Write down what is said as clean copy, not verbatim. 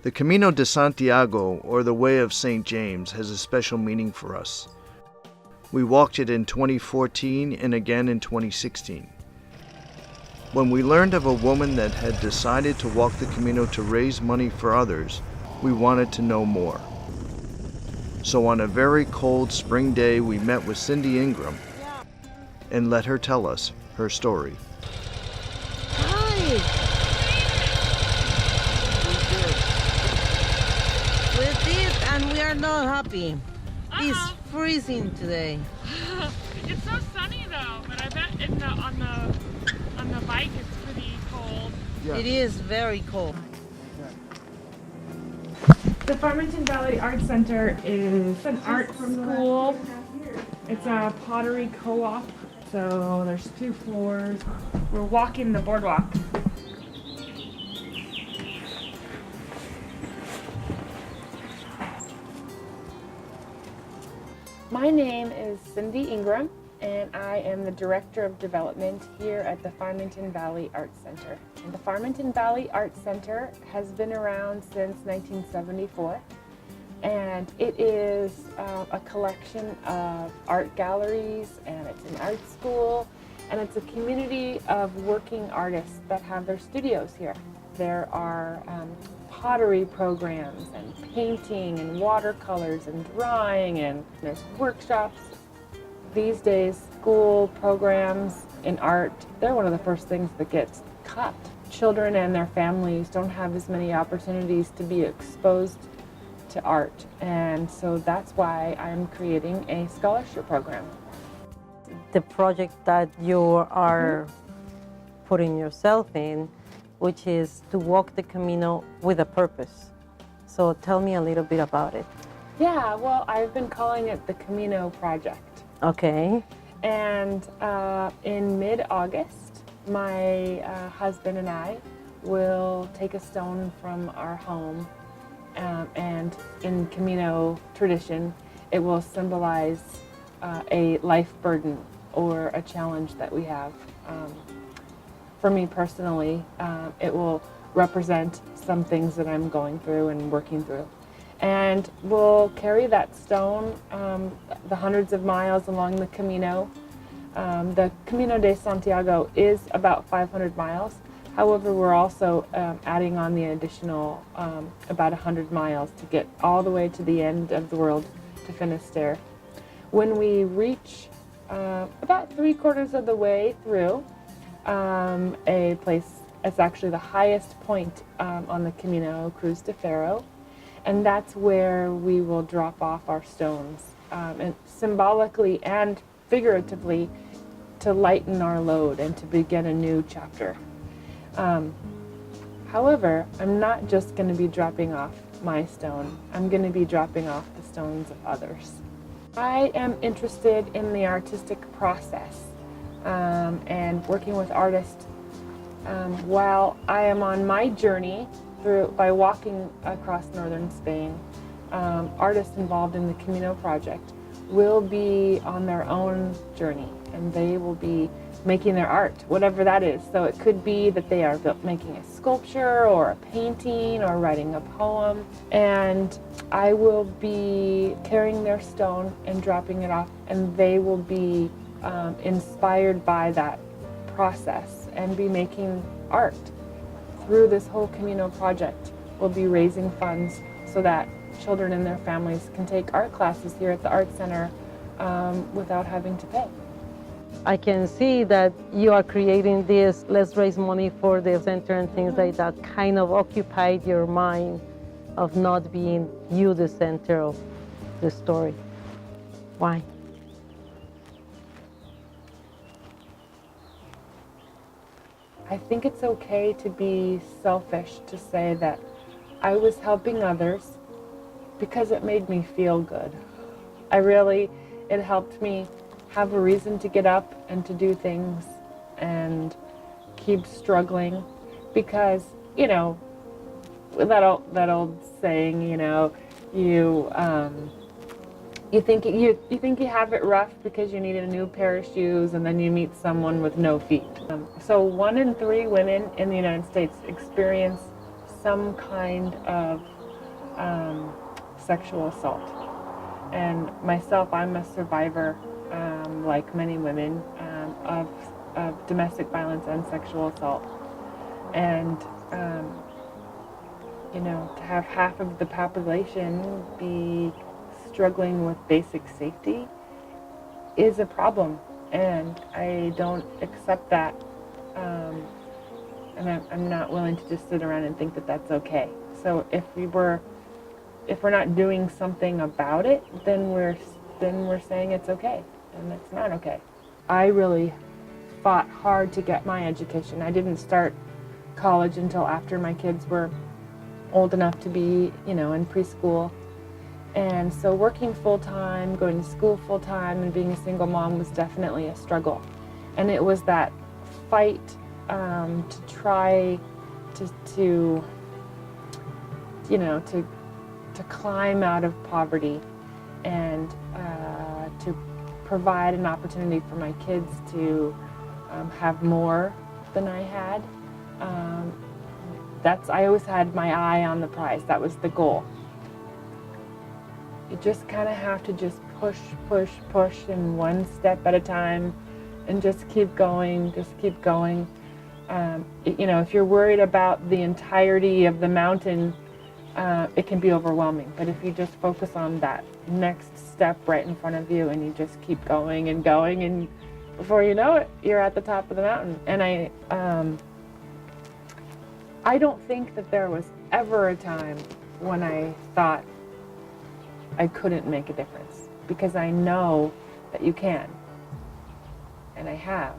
The Camino de Santiago, or the Way of St. James, has a special meaning for us. We walked it in 2014 and again in 2016. When we learned of a woman that had decided to walk the Camino to raise money for others, we wanted to know more. So on a very cold spring day, we met with Cindy Ingram and let her tell us her story. Hi! We did, and we are not happy. It's freezing today. It's so sunny though, but I bet on the bike it's pretty cold. Yeah. It is very cold. The Farmington Valley Arts Center is an art school. It's a pottery co-op, so there's 2 floors. We're walking the boardwalk. My name is Cindy Ingram, and I am the Director of Development here at the Farmington Valley Arts Center. And the Farmington Valley Arts Center has been around since 1974, and it is a collection of art galleries, and it's an art school, and it's a community of working artists that have their studios here. There are pottery programs and painting and watercolors and drawing, and there's workshops. These days, school programs in art, they're one of the first things that gets cut. Children and their families don't have as many opportunities to be exposed to art, and so that's why I'm creating a scholarship program. The project that you are putting yourself in, which is to walk the Camino with a purpose. So tell me a little bit about it. Yeah, well, I've been calling it the Camino Project. Okay. And in mid-August, my husband and I will take a stone from our home, and in Camino tradition, it will symbolize a life burden or a challenge that we have. For me personally, it will represent some things that I'm going through and working through. And we'll carry that stone the hundreds of miles along the Camino. The Camino de Santiago is about 500 miles. However, we're also adding on the additional about 100 miles to get all the way to the end of the world to Finisterre. When we reach about 3/4 of the way through, a place, it's actually the highest point on the Camino, Cruz de Ferro, and that's where we will drop off our stones, and symbolically and figuratively to lighten our load and to begin a new chapter. However, I'm not just going to be dropping off my stone, I'm going to be dropping off the stones of others. I am interested in the artistic process and working with artists while I am on my journey by walking across northern Spain. Artists involved in the Camino project will be on their own journey, and they will be making their art, whatever that is. So it could be that they are making a sculpture or a painting or writing a poem, and I will be carrying their stone and dropping it off, and they will be inspired by that process and be making art. Through this whole Camino project, we'll be raising funds so that children and their families can take art classes here at the Art Center without having to pay. I can see that you are creating this, let's raise money for the center and things like that, kind of occupied your mind of not being you the center of the story. Why? I think it's okay to be selfish, to say that I was helping others because it made me feel good. It helped me have a reason to get up and to do things and keep struggling, because, you know, that old saying, you know, you think you have it rough because you need a new pair of shoes, and then you meet someone with no feet. So 1 in 3 women in the United States experience some kind of sexual assault. And myself, I'm a survivor, like many women, of domestic violence and sexual assault. And, you know, to have half of the population be struggling with basic safety is a problem. And I don't accept that. And I'm not willing to just sit around and think that that's okay. So if we're not doing something about it, then we're saying it's okay, and it's not okay. I really fought hard to get my education. I didn't start college until after my kids were old enough to be, you know, in preschool. And so working full-time, going to school full-time, and being a single mom was definitely a struggle. And it was that fight to try to you know, to climb out of poverty and to provide an opportunity for my kids to have more than I had. I always had my eye on the prize. That was the goal. You just kind of have to just push and one step at a time, and just keep going, you know, if you're worried about the entirety of the mountain, it can be overwhelming. But if you just focus on that next step right in front of you, and you just keep going, and before you know it, you're at the top of the mountain. And I don't think that there was ever a time when I thought I couldn't make a difference, because I know that you can, and I have.